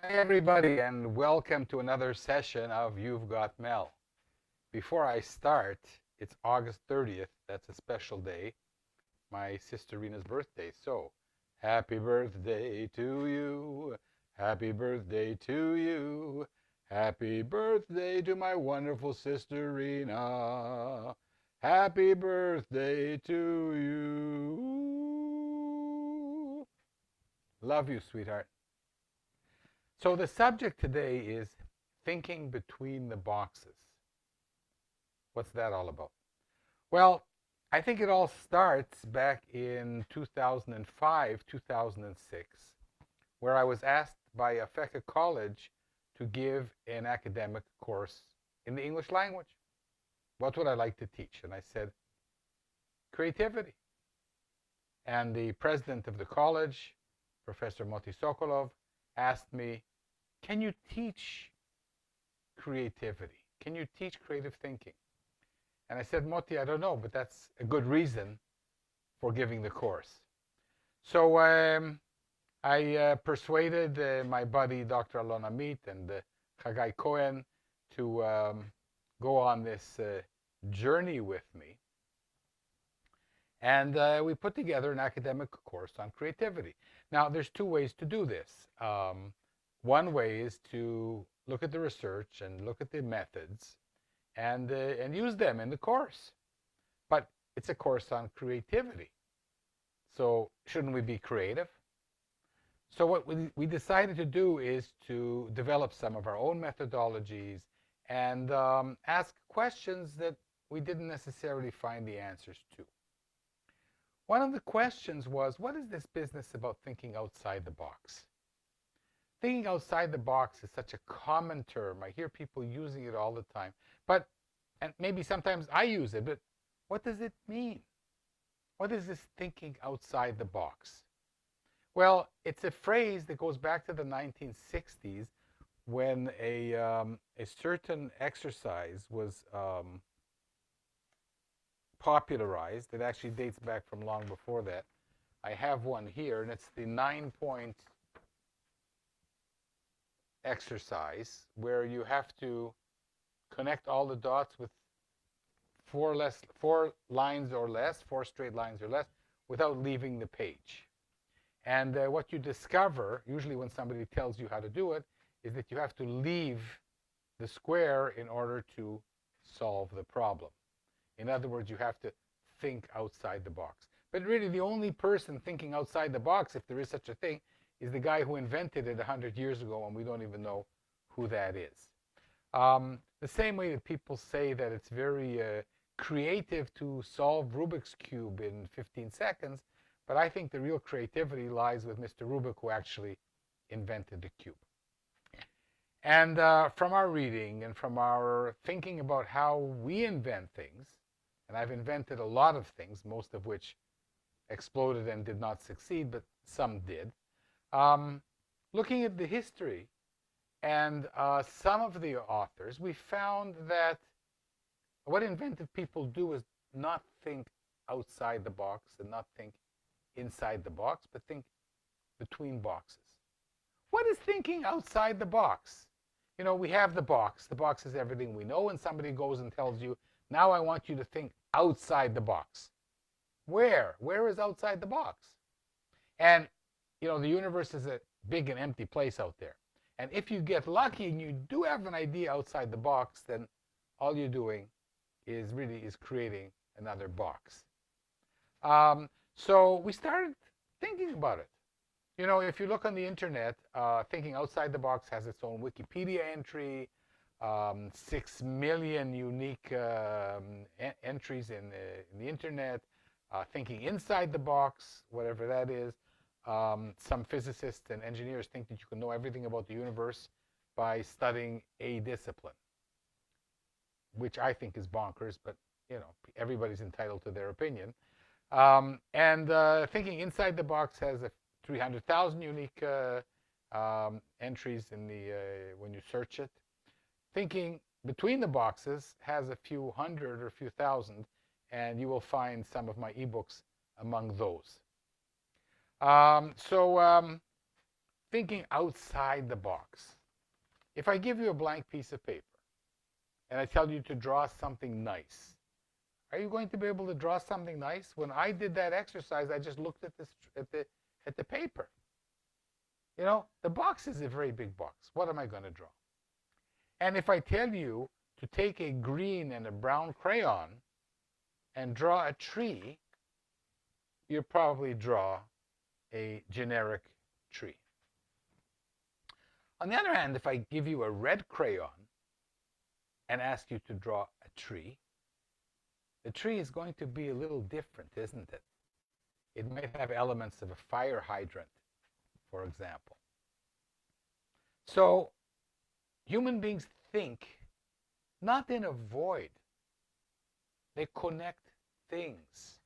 Hi, everybody, and welcome to another session of You've Got Mel. Before I start, it's August 30th. That's a special day, my sister Rena's birthday. So, happy birthday to you. Happy birthday to you. Happy birthday to my wonderful sister Rena. Happy birthday to you. Love you, sweetheart. So the subject today is thinking between the boxes. What's that all about? Well, I think it all starts back in 2005, 2006, where I was asked by Afeka College to give an academic course in the English language. What would I like to teach? And I said, creativity. And the president of the college, Professor Moti Sokolov, asked me, can you teach creativity? Can you teach creative thinking? And I said, Moti, I don't know, but that's a good reason for giving the course. So I persuaded my buddy, Dr. Alon Amit, and Chagai Cohen to go on this journey with me. And we put together an academic course on creativity. Now, there's two ways to do this. One way is to look at the research and look at the methods and use them in the course. But it's a course on creativity. So shouldn't we be creative? So what we decided to do is to develop some of our own methodologies and ask questions that we didn't necessarily find the answers to. One of the questions was, what is this business about thinking outside the box? Thinking outside the box is such a common term. I hear people using it all the time. But, and maybe sometimes I use it, but what does it mean? What is this thinking outside the box? Well, it's a phrase that goes back to the 1960s when a certain exercise was popularized. It actually dates back from long before that. I have one here, and it's the 9-point exercise where you have to connect all the dots with four lines or less, four straight lines or less, without leaving the page. And what you discover, usually when somebody tells you how to do it, is that you have to leave the square in order to solve the problem. In other words, you have to think outside the box. But really, the only person thinking outside the box, if there is such a thing, is the guy who invented it 100 years ago, and we don't even know who that is. The same way that people say that it's very creative to solve Rubik's Cube in 15 seconds, but I think the real creativity lies with Mr. Rubik, who actually invented the cube. And from our reading and from our thinking about how we invent things, and I've invented a lot of things, most of which exploded and did not succeed, but some did. Looking at the history and some of the authors, we found that what inventive people do is not think outside the box and not think inside the box, but think between boxes. What is thinking outside the box? You know, we have the box. The box is everything we know, and somebody goes and tells you, now I want you to think outside the box. Where? Where is outside the box? And, you know, the universe is a big and empty place out there. And if you get lucky and you do have an idea outside the box, then all you're doing is creating another box. So we started thinking about it. You know, if you look on the internet, thinking outside the box has its own Wikipedia entry, 6 million unique entries in the internet. Thinking inside the box, whatever that is. Some physicists and engineers think that you can know everything about the universe by studying a discipline, which I think is bonkers, but you know, everybody's entitled to their opinion. Thinking inside the box has 300,000 unique entries in the when you search it. Thinking between the boxes has a few hundred or a few thousand, and you will find some of my ebooks among those. So thinking outside the box. If I give you a blank piece of paper and I tell you to draw something nice, are you going to be able to draw something nice? When I did that exercise, I just looked at the paper. You know, the box is a very big box. What am I going to draw? And if I tell you to take a green and a brown crayon and draw a tree, you'll probably draw a generic tree. On the other hand, if I give you a red crayon and ask you to draw a tree, the tree is going to be a little different, isn't it? It might have elements of a fire hydrant, for example. So human beings think not in a void. They connect things.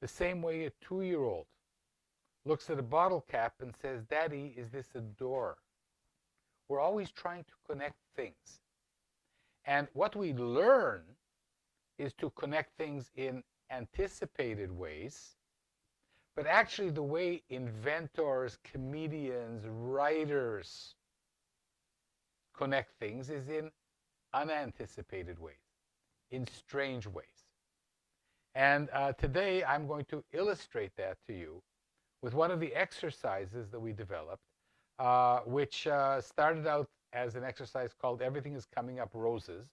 The same way a 2-year-old looks at a bottle cap and says, "Daddy, is this a door?" We're always trying to connect things. And what we learn is to connect things in anticipated ways. But actually the way inventors, comedians, writers connect things is in unanticipated ways, in strange ways. And today I'm going to illustrate that to you with one of the exercises that we developed, which started out as an exercise called Everything is Coming Up Roses.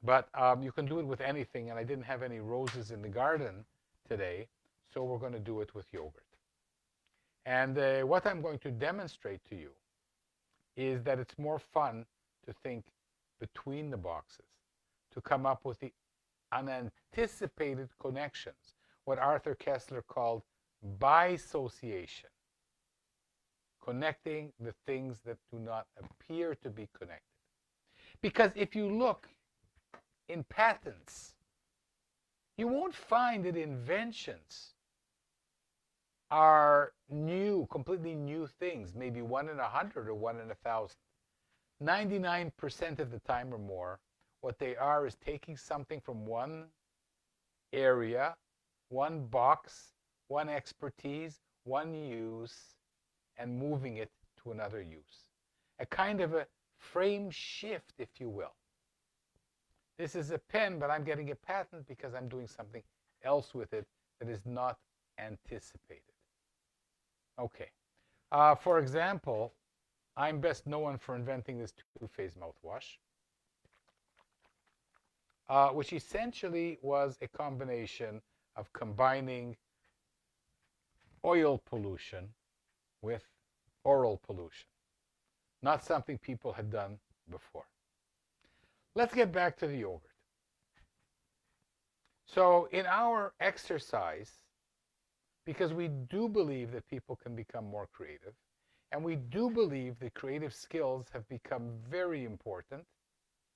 But you can do it with anything, and I didn't have any roses in the garden today, so we're going to do it with yogurt. And what I'm going to demonstrate to you is that it's more fun to think between the boxes, to come up with the unanticipated connections, what Arthur Koestler called bisociation, connecting the things that do not appear to be connected. Because if you look in patents, you won't find that inventions are new, completely new things, maybe 1 in 100 or 1 in 1,000. 99% of the time or more, what they are is taking something from one area, one box, one expertise, one use, and moving it to another use. A kind of a frame shift, if you will. This is a pen, but I'm getting a patent because I'm doing something else with it that is not anticipated. Okay. For example, I'm best known for inventing this two-phase mouthwash, which essentially was a combination of combining oil pollution with oral pollution. Not something people had done before. Let's get back to the yogurt. So in our exercise, because we do believe that people can become more creative, and we do believe that creative skills have become very important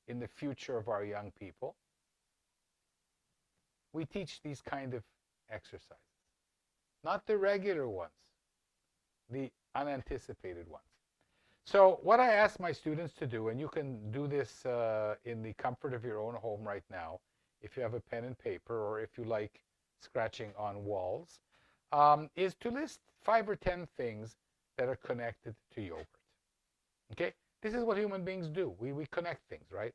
in the future of our young people, we teach these kind of exercises. Not the regular ones, the unanticipated ones. So what I ask my students to do, and you can do this in the comfort of your own home right now, if you have a pen and paper, or if you like scratching on walls, is to list 5 or 10 things that are connected to yogurt. Okay? This is what human beings do. We connect things, right?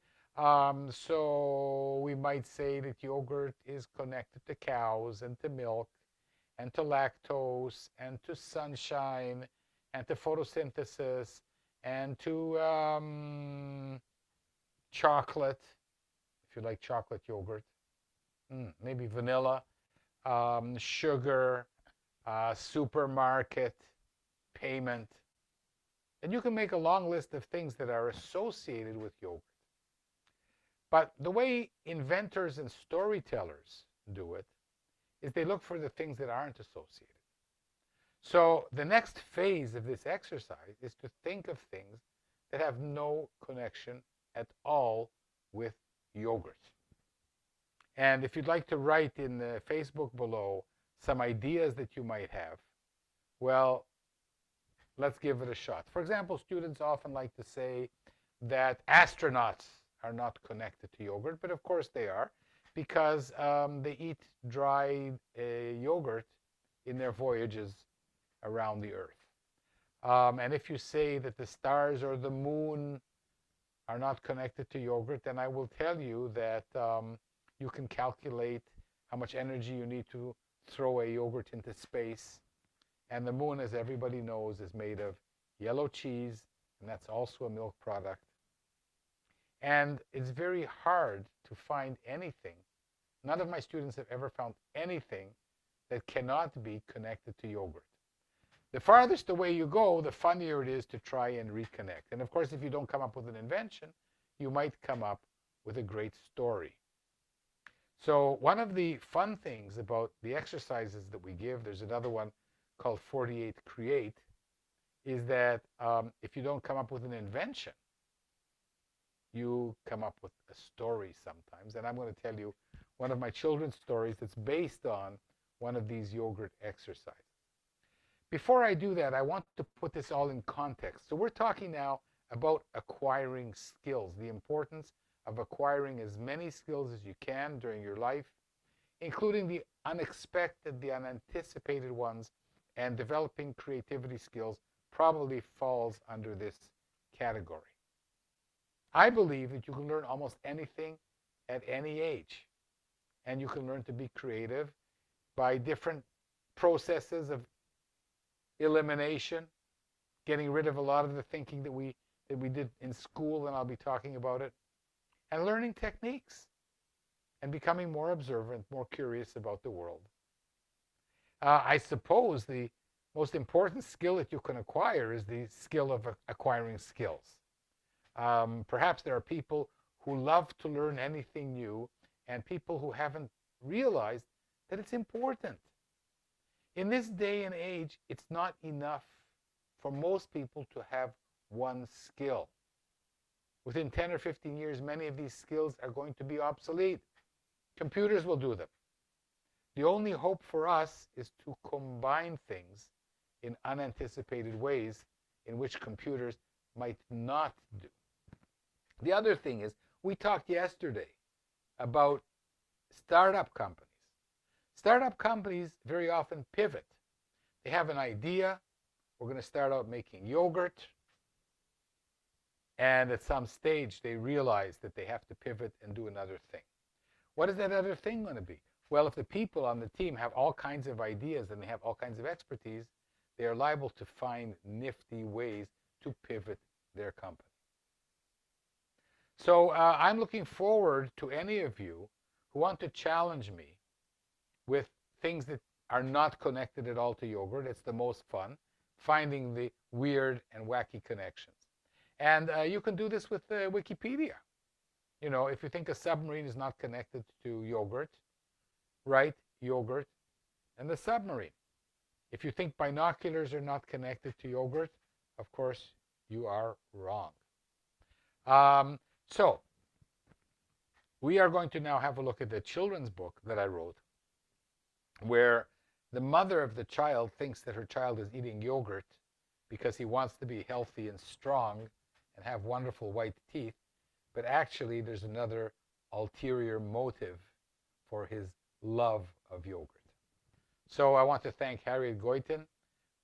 So we might say that yogurt is connected to cows and to milk and to lactose and to sunshine and to photosynthesis and to chocolate, if you like chocolate yogurt, maybe vanilla, sugar, supermarket, payment. And you can make a long list of things that are associated with yogurt. But the way inventors and storytellers do it is they look for the things that aren't associated. So the next phase of this exercise is to think of things that have no connection at all with yogurt. And if you'd like to write in the Facebook below some ideas that you might have, well, let's give it a shot. For example, students often like to say that astronauts are not connected to yogurt, but of course they are, because they eat dried yogurt in their voyages around the Earth. And if you say that the stars or the moon are not connected to yogurt, then I will tell you that you can calculate how much energy you need to throw a yogurt into space. And the moon, as everybody knows, is made of yellow cheese, and that's also a milk product. And it's very hard to find anything. None of my students have ever found anything that cannot be connected to yogurt. The farthest away you go, the funnier it is to try and reconnect. And of course, if you don't come up with an invention, you might come up with a great story. So one of the fun things about the exercises that we give, there's another one called 48 Create, is that if you don't come up with an invention, you come up with a story sometimes. And I'm going to tell you one of my children's stories that's based on one of these yogurt exercises. Before I do that, I want to put this all in context. So we're talking now about acquiring skills, the importance of acquiring as many skills as you can during your life, including the unexpected, the unanticipated ones, and developing creativity skills probably falls under this category. I believe that you can learn almost anything at any age, and you can learn to be creative by different processes of elimination, getting rid of a lot of the thinking that we did in school, and I'll be talking about it, and learning techniques and becoming more observant, more curious about the world. I suppose the most important skill that you can acquire is the skill of acquiring skills. Perhaps there are people who love to learn anything new and people who haven't realized that it's important. In this day and age, it's not enough for most people to have one skill. Within 10 or 15 years, many of these skills are going to be obsolete. Computers will do them. The only hope for us is to combine things in unanticipated ways in which computers might not do. The other thing is, we talked yesterday about startup companies. Startup companies very often pivot. They have an idea. We're going to start out making yogurt. And at some stage, they realize that they have to pivot and do another thing. What is that other thing going to be? Well, if the people on the team have all kinds of ideas and they have all kinds of expertise, they are liable to find nifty ways to pivot their company. So I'm looking forward to any of you who want to challenge me with things that are not connected at all to yogurt. It's the most fun, finding the weird and wacky connections. And you can do this with Wikipedia. You know, if you think a submarine is not connected to yogurt, write yogurt and the submarine. If you think binoculars are not connected to yogurt, of course, you are wrong. So we are going to now have a look at the children's book that I wrote, where the mother of the child thinks that her child is eating yogurt because he wants to be healthy and strong and have wonderful white teeth, but actually there's another ulterior motive for his love of yogurt. So I want to thank Harriet Goiten,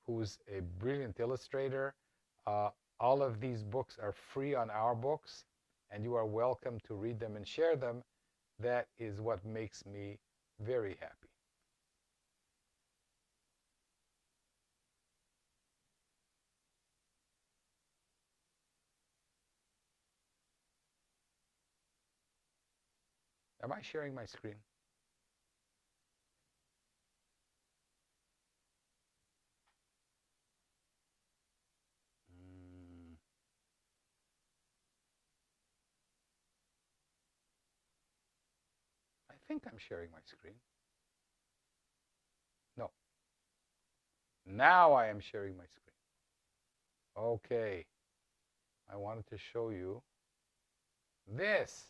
who's a brilliant illustrator. All of these books are free on our books, and you are welcome to read them and share them. That is what makes me very happy. Am I sharing my screen? I think I'm sharing my screen. No. Now I am sharing my screen. Okay. I wanted to show you this.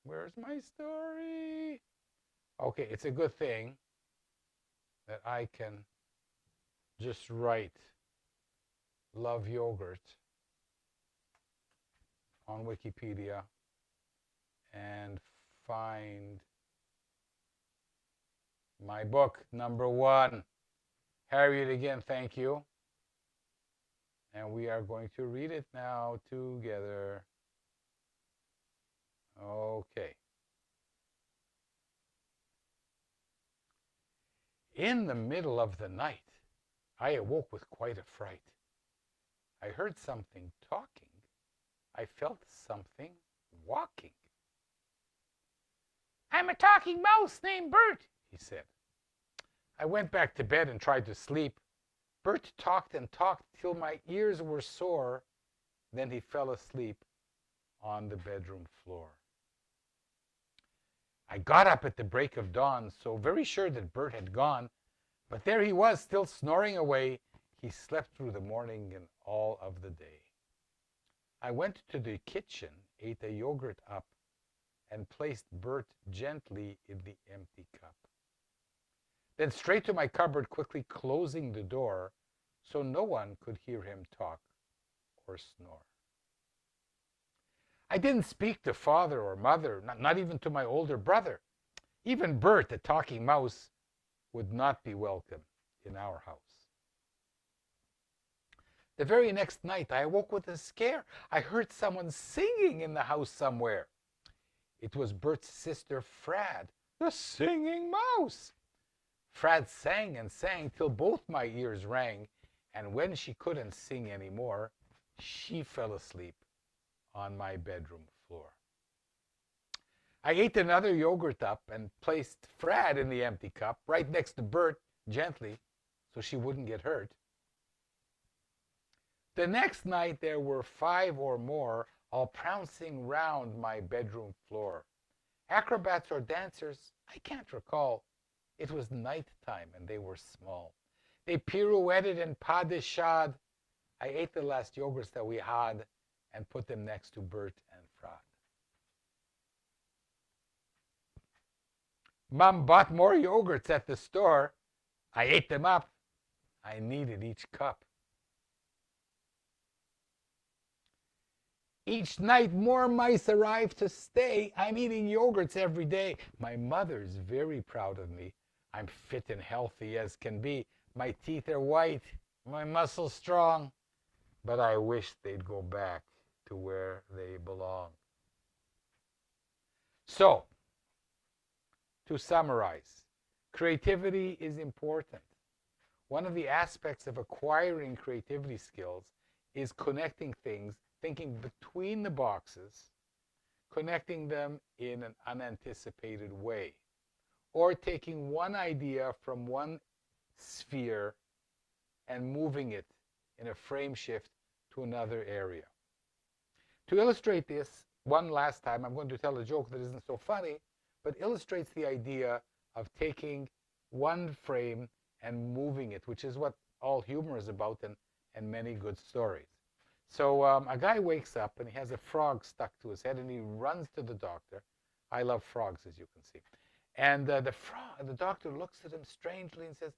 Where's my story? Okay, it's a good thing that I can just write love yogurt on Wikipedia and find my book, number 1, Harriet again, thank you. And we are going to read it now together. Okay. In the middle of the night, I awoke with quite a fright. I heard something talking. I felt something walking. I'm a talking mouse named Bert, he said. I went back to bed and tried to sleep. Bert talked and talked till my ears were sore. Then he fell asleep on the bedroom floor. I got up at the break of dawn, so very sure that Bert had gone, but there he was, still snoring away. He slept through the morning and all of the day. I went to the kitchen, ate a yogurt up, and placed Bert gently in the empty cup. Then straight to my cupboard, quickly closing the door so no one could hear him talk or snore. I didn't speak to father or mother, not even to my older brother. Even Bert, the talking mouse, would not be welcome in our house. The very next night, I awoke with a scare. I heard someone singing in the house somewhere. It was Bert's sister, Frad, the singing mouse. Frad sang and sang till both my ears rang, and when she couldn't sing anymore, she fell asleep on my bedroom floor. I ate another yogurt up and placed Frad in the empty cup right next to Bert gently so she wouldn't get hurt. The next night there were 5 or more all prancing round my bedroom floor. Acrobats or dancers, I can't recall. It was night time and they were small. They pirouetted and pas de chade. I ate the last yogurts that we had and put them next to Bert and Frad. Mom bought more yogurts at the store. I ate them up. I needed each cup. Each night more mice arrive to stay. I'm eating yogurts every day. My mother's very proud of me. I'm fit and healthy as can be. My teeth are white, my muscles strong. But I wish they'd go back to where they belong. So, to summarize, creativity is important. One of the aspects of acquiring creativity skills is connecting things, thinking between the boxes, connecting them in an unanticipated way, or taking one idea from one sphere and moving it in a frame shift to another area. To illustrate this, one last time, I'm going to tell a joke that isn't so funny, but illustrates the idea of taking one frame and moving it, which is what all humor is about and many good stories. So a guy wakes up and he has a frog stuck to his head and he runs to the doctor. I love frogs, as you can see. And the doctor looks at him strangely and says,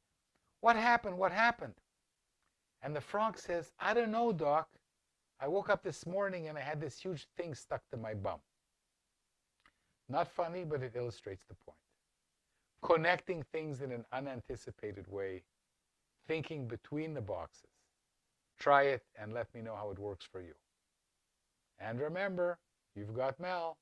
"What happened? What happened?" And the frog says, "I don't know, doc. I woke up this morning and I had this huge thing stuck to my bum." Not funny, but it illustrates the point. Connecting things in an unanticipated way, thinking between the boxes. Try it and let me know how it works for you. And remember, you've got Mel.